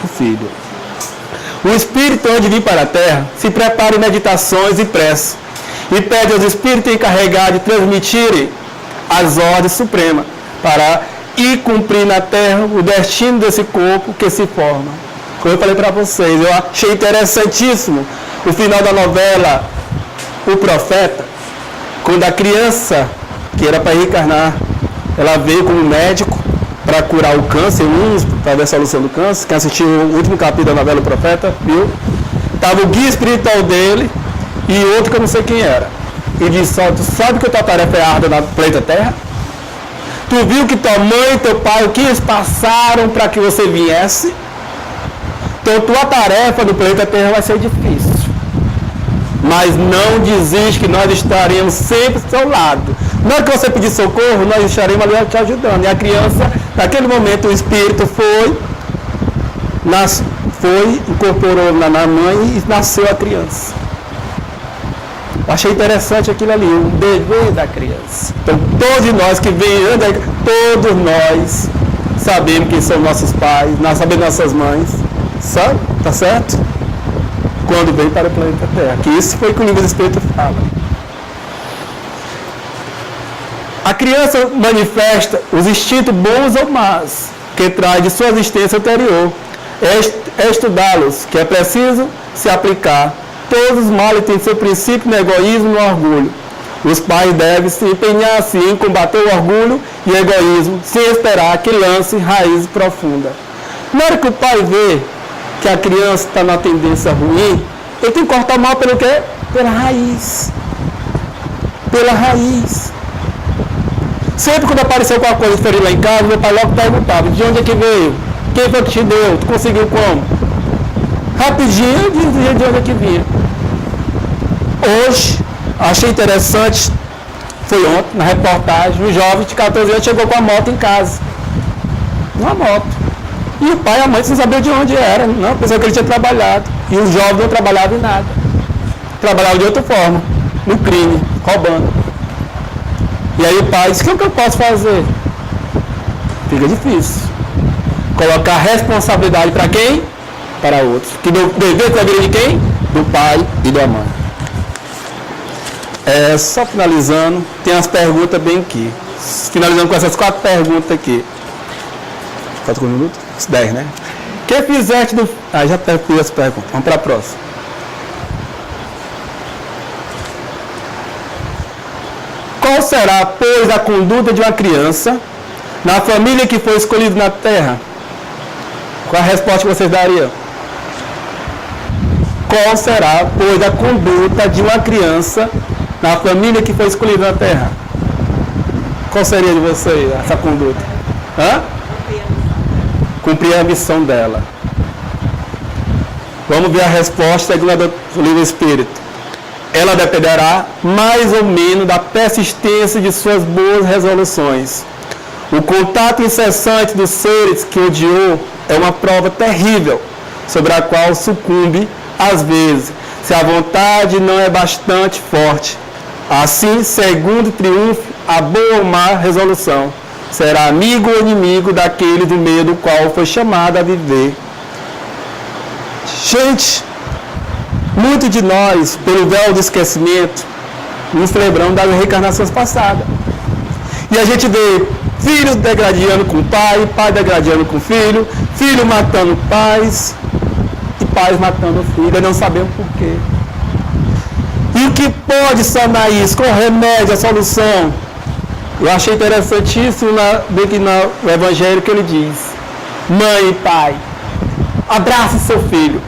O filho. O Espírito, antes de vir para a terra, se prepara em meditações e preces, e pede aos Espíritos encarregados de transmitirem as ordens supremas para ir cumprir na terra o destino desse corpo que se forma. Como eu falei para vocês, eu achei interessantíssimo o final da novela O Profeta, quando a criança, que era para reencarnar, ela veio como médico para curar o câncer, para ver a solução do câncer. Quem assistiu o último capítulo da novela O Profeta, viu? Estava o guia espiritual dele e outro que eu não sei quem era. E disse, tu sabe que a tua tarefa é árdua na planeta Terra? Tu viu que tua mãe e teu pai, o que eles passaram para que você viesse? Então tua tarefa no planeta Terra vai ser difícil. Mas não desiste que nós estaremos sempre ao seu lado. Na hora que você pedir socorro, nós estaremos ali te ajudando. E a criança, naquele momento, o espírito incorporou na mãe e nasceu a criança. Achei interessante aquilo ali, o dever da criança. Então, todos nós que vêm, todos nós sabemos quem são nossos pais, nós sabemos nossas mães, sabe? Tá certo? Quando vem para o planeta Terra. Que isso foi o que o livro do Espírito fala. A criança manifesta os instintos bons ou maus que traz de sua existência anterior. É estudá-los, que é preciso se aplicar. Todos os males têm seu princípio no egoísmo e no orgulho. Os pais devem se empenhar assim em combater o orgulho e o egoísmo, sem esperar que lance raízes profundas. Na hora que o pai vê que a criança está na tendência ruim, ele tem que cortar o mal pelo quê? Pela raiz. Pela raiz. Sempre quando apareceu alguma coisa diferente lá em casa, meu pai logo perguntava, de onde é que veio? Quem foi que te deu? Tu conseguiu como? Rapidinho eu dizia de onde é que vinha. Hoje, achei interessante, foi ontem, na reportagem, um jovem de 14 anos chegou com a moto em casa. Uma moto. E o pai e a mãe não sabiam de onde era, não, pensava que ele tinha trabalhado. E o jovem não trabalhava em nada. Trabalhava de outra forma, no crime, roubando. E aí o pai disse, o que eu posso fazer? Fica difícil. Colocar responsabilidade para quem? Para outros. Que dever com a vida de quem? Do pai e da mãe. Só finalizando, tem umas perguntas bem aqui. Finalizando com essas 4 perguntas aqui. 4 minutos? 10, né? Que fizeste do... já fiz as perguntas. Vamos para a próxima. Qual será, pois, a conduta de uma criança na família que foi escolhida na terra? Qual a resposta que vocês dariam? Qual será, pois, a conduta de uma criança na família que foi escolhida na terra? Qual seria de vocês essa conduta? Cumprir a missão dela. Vamos ver a resposta segundo o livro Espírito. Ela dependerá mais ou menos da persistência de suas boas resoluções. O contato incessante dos seres que odiou é uma prova terrível, sobre a qual sucumbe, às vezes, se a vontade não é bastante forte. Assim, segundo triunfo, a boa ou má resolução será amigo ou inimigo daquele do meio do qual foi chamado a viver. Gente, muitos de nós, pelo véu do esquecimento, nos lembramos das reencarnações passadas. E a gente vê filho degradando com o pai, pai degradando com o filho, filho matando pais e pais matando o filho, e não sabemos por quê. E o que pode sanar isso? Qual o remédio, a solução? Eu achei interessantíssimo no Evangelho que ele diz: mãe e pai, abraça seu filho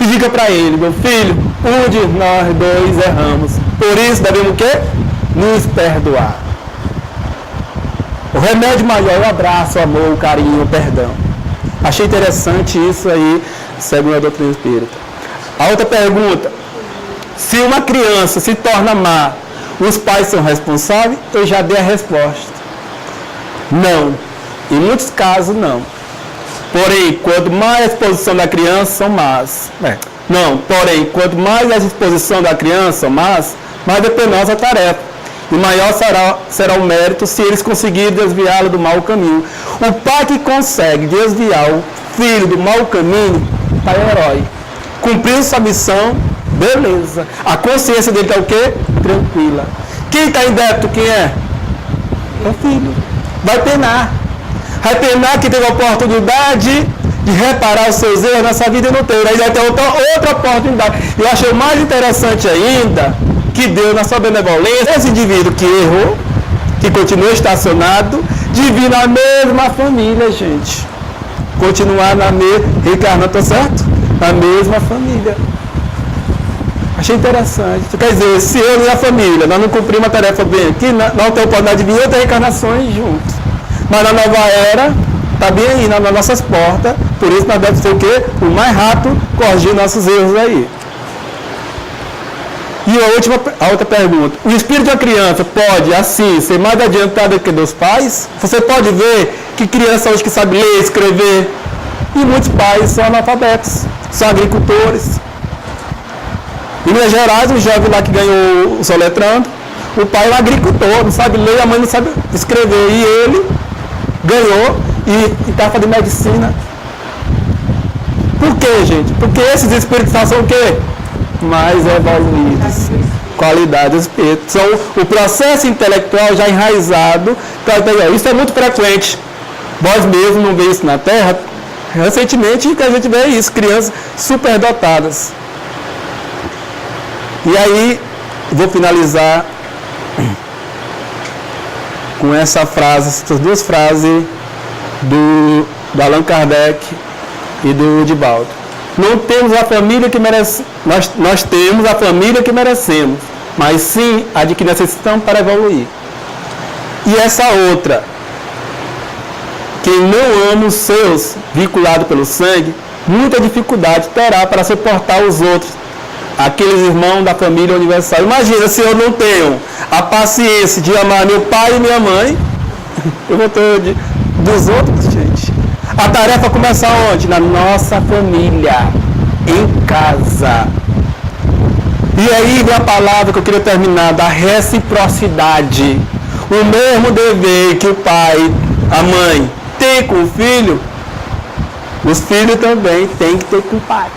e diga para ele: meu filho, um de nós dois erramos, por isso devemos o quê? Nos perdoar. O remédio maior é o abraço, o amor, o carinho, o perdão. Achei interessante isso aí, segundo a doutrina espírita. A outra pergunta: se uma criança se torna má, os pais são responsáveis? Eu já dei a resposta. Não. Em muitos casos, não. Porém, quanto mais a exposição da criança, são más. Não, porém, quanto mais a exposição da criança são más, mais é penosa a tarefa. e maior será o mérito se eles conseguirem desviá-lo do mau caminho. O pai que consegue desviar o filho do mau caminho, pai é herói. Cumpriu sua missão, beleza. A consciência dele está o quê? Tranquila. Quem está em débito, quem é? É o filho. Vai penar. Vai penar que teve a oportunidade de reparar os seus erros nessa vida e não teve. Aí vai ter outra oportunidade. Eu achei mais interessante ainda que Deus, na sua benevolência, esse indivíduo que errou, que continua estacionado, divide na mesma família, gente. Continuar na mesma... Ricardo, tá certo? Na mesma família. Achei interessante. Quer dizer, se eu e a família, nós não cumprimos a tarefa bem aqui, nós temos oportunidade de vir outras reencarnações juntos. Mas na nova era, está bem aí, nas nossas portas. Por isso nós devemos ser o quê? O mais rápido corrigir nossos erros aí. E a outra pergunta. O espírito de uma criança pode, assim, ser mais adiantado que dos pais? Você pode ver que criança hoje que sabe ler, escrever, e muitos pais são analfabetos, são agricultores. Em Minas Gerais, um jovem lá que ganhou o soletrando, o pai é um agricultor, não sabe ler, a mãe não sabe escrever. E ele ganhou e está fazendo medicina. Por quê, gente? Porque esses espíritos são o quê? Mais evoluídos. Qualidade do espírito. São o processo intelectual já enraizado. Isso é muito frequente. Vós mesmos não vê isso na Terra. Recentemente que a gente vê isso, crianças superdotadas. E aí, vou finalizar com essa frase, essas duas frases do Allan Kardec e do Divaldo. Não temos a família que merecemos, nós temos a família que merecemos, mas sim a de que necessitamos para evoluir. E essa outra, quem não ama os seus, vinculado pelo sangue, muita dificuldade terá para suportar os outros, aqueles irmãos da família universal. Imagina se eu não tenho a paciência de amar meu pai e minha mãe, eu vou ter dos outros, gente. A tarefa começa onde? Na nossa família, em casa. E aí vem a palavra que eu queria terminar, da reciprocidade. O mesmo dever que o pai, a mãe, tem com o filho, os filhos também têm que ter com o pai.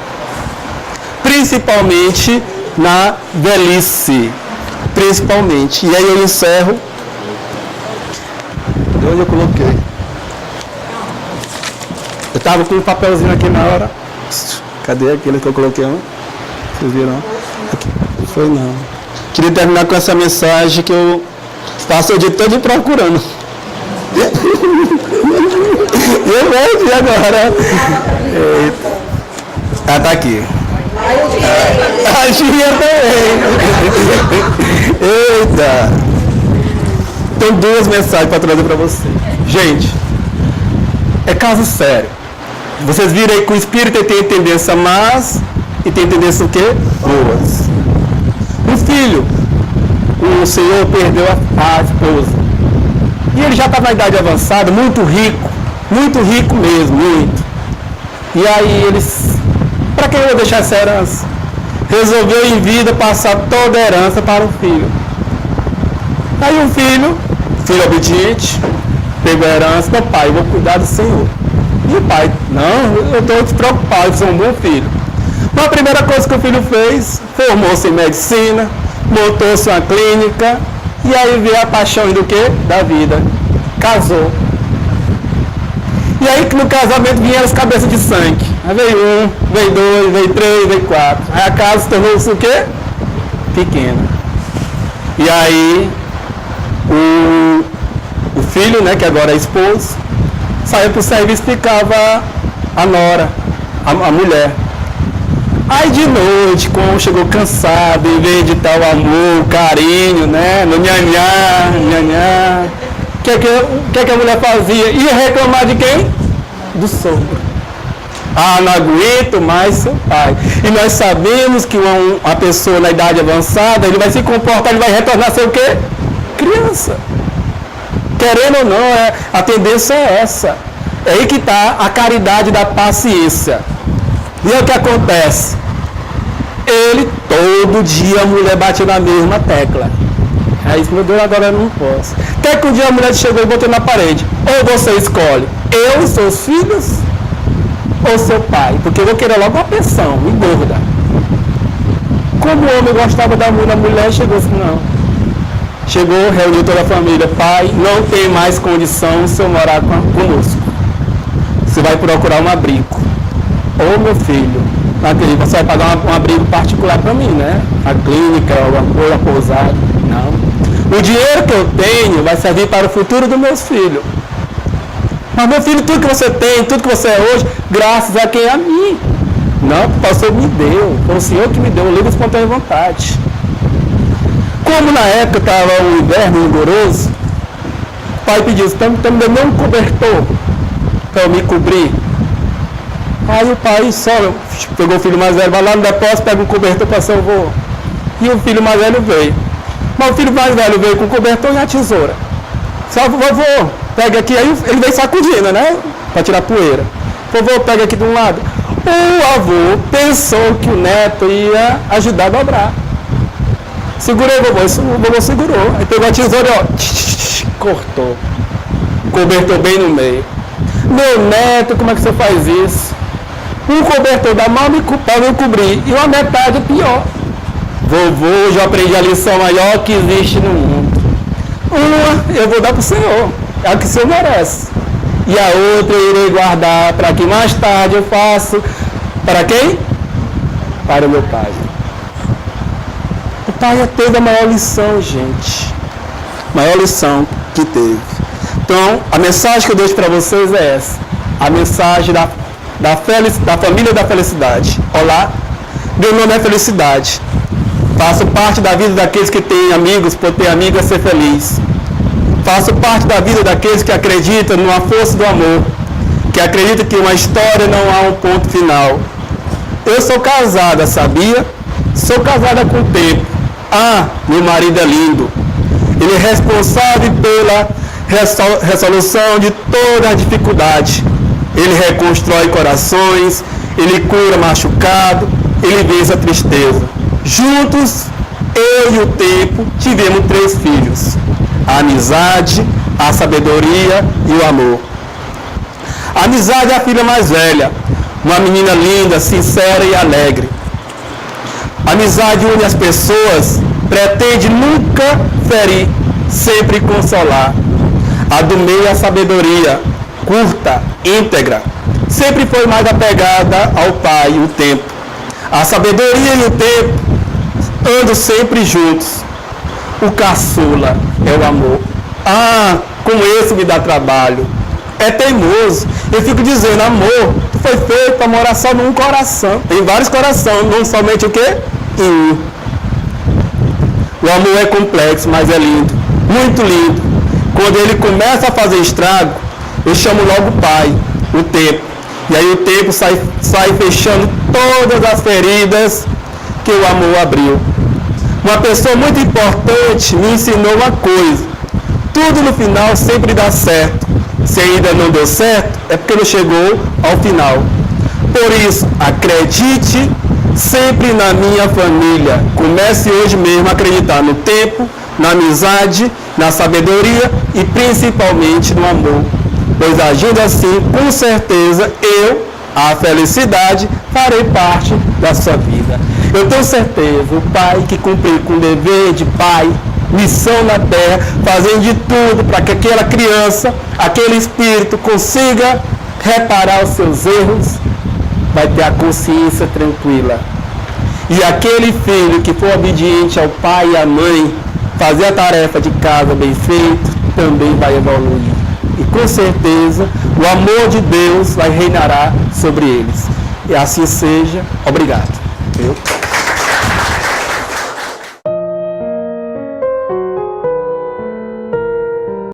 Principalmente na velhice. Principalmente. E aí eu encerro. De onde eu coloquei? Eu estava com um papelzinho aqui na hora. Cadê aquele que eu coloquei? Vocês viram? Aqui. Não foi não. Queria terminar com essa mensagem que eu passo o dia todo procurando. Eu vou ver agora. Eita. Ah, tá aqui. A Gia também. Eita. Tem duas mensagens para trazer para você. Gente, é caso sério. Vocês viram aí que o espírito tem tendência más e tem tendência o quê? Boas. O filho, o senhor perdeu a esposa. E ele já está na idade avançada, muito rico mesmo, muito. E aí eles, para que eu vou deixar essa herança? Resolveu em vida passar toda a herança para o filho. Aí o filho obediente, pegou a herança do pai, eu vou cuidar do senhor. E o pai, não, eu estou despreocupado, sou um bom filho. Então a primeira coisa que o filho fez, formou-se em medicina, montou-se uma clínica, e aí veio a paixão do quê? Da vida. Casou. E aí no casamento vieram as cabeças de sangue. Aí veio um, veio dois, veio três, veio quatro. Aí a casa tornou-se o quê? Pequena. E aí o filho, né, que agora é esposo, saiu para o serviço e ficava a nora, a mulher. Aí de noite, quando chegou cansado, em vez de tal amor, carinho, né, no nhanhá, o que a mulher fazia? Ia reclamar de quem? Do sogro. Ah, não aguento mais seu pai. E nós sabemos que uma pessoa na idade avançada, ele vai se comportar, ele vai retornar a ser o quê? Criança. Querendo ou não, a tendência é essa. É aí que está a caridade da paciência. E é o que acontece? Ele, todo dia, a mulher bate na mesma tecla. Aí disse, meu Deus, agora eu não posso. Até que um dia a mulher chegou e botou na parede. Ou você escolhe eu e seus filhos, ou seu pai. Porque eu vou querer logo uma pensão, me engorda. Como o homem gostava da mulher, a mulher chegou assim, não. Chegou, reuniu toda a família. Pai, não tem mais condição se eu morar conosco. Você vai procurar um abrigo. Ô meu filho, você vai pagar um abrigo particular para mim, né? A clínica, alguma coisa, a pousada. Não. O dinheiro que eu tenho vai servir para o futuro dos meus filhos. Mas meu filho, tudo que você tem, tudo que você é hoje, graças a quem? A mim. Não, o pastor me deu. Foi o Senhor que me deu, o livre espontânea vontade. Como na época estava o inverno rigoroso, o pai pediu, está me dando um cobertor para eu me cobrir. Aí o pai só pegou o filho mais velho, vai lá no depósito, pega um cobertor para seu avô. E o filho mais velho veio. Mas o filho mais velho veio com o cobertor e a tesoura. Só, vovô, pega aqui. Aí ele veio sacudindo, né? Para tirar poeira. Vovô, pega aqui de um lado. O avô pensou que o neto ia ajudar a dobrar. Segurei o vovô segurou. Aí pegou a tesoura e ó, cortou. Cobertor bem no meio. Meu neto, como é que você faz isso? Um cobertor da mão para me cobrir e uma metade pior. Vovô, já aprendi a lição maior que existe no mundo. Uma eu vou dar para o Senhor, é a que o Senhor merece. E a outra eu irei guardar para que mais tarde eu faço. Para quem? Para o meu pai. O pai teve a maior lição, gente. Maior lição que teve. Então, a mensagem que eu deixo para vocês é essa. A mensagem da família da felicidade. Olá, meu nome é Felicidade. Faço parte da vida daqueles que têm amigos, por ter amigos é ser feliz. Faço parte da vida daqueles que acreditam numa força do amor, que acreditam que uma história não há um ponto final. Eu sou casada, sabia? Sou casada com o tempo. Ah, meu marido é lindo. Ele é responsável pela resolução de toda a dificuldade. Ele reconstrói corações, ele cura machucado, ele vence a tristeza. Juntos, eu e o tempo tivemos 3 filhos. A amizade, a sabedoria e o amor. A amizade é a filha mais velha, uma menina linda, sincera e alegre. A amizade une as pessoas, pretende nunca ferir, sempre consolar. A do meio é a sabedoria, curta, íntegra. Sempre foi mais apegada ao pai, o tempo. A sabedoria e o tempo andam sempre juntos. O caçula é o amor. Ah, como esse me dá trabalho. É teimoso. Eu fico dizendo, amor, tu foi feito para morar só num coração. Tem vários corações, não somente o quê? Em um. O amor é complexo, mas é lindo. Muito lindo. Quando ele começa a fazer estrago, eu chamo logo o pai, o tempo. E aí o tempo sai fechando todas as feridas que o amor abriu. Uma pessoa muito importante me ensinou uma coisa. Tudo no final sempre dá certo. Se ainda não deu certo, é porque não chegou ao final. Por isso, acredite sempre na minha família. Comece hoje mesmo a acreditar no tempo, na amizade, na sabedoria e principalmente no amor. Pois agindo assim, com certeza, a felicidade, farei parte da sua vida. Eu tenho certeza, o pai que cumpriu com o dever de pai, missão na terra, fazendo de tudo para que aquela criança, aquele espírito consiga reparar os seus erros, vai ter a consciência tranquila. E aquele filho que for obediente ao pai e à mãe, fazer a tarefa de casa bem feita, também vai evoluir. E com certeza, o amor de Deus vai reinar sobre eles. E assim seja. Obrigado.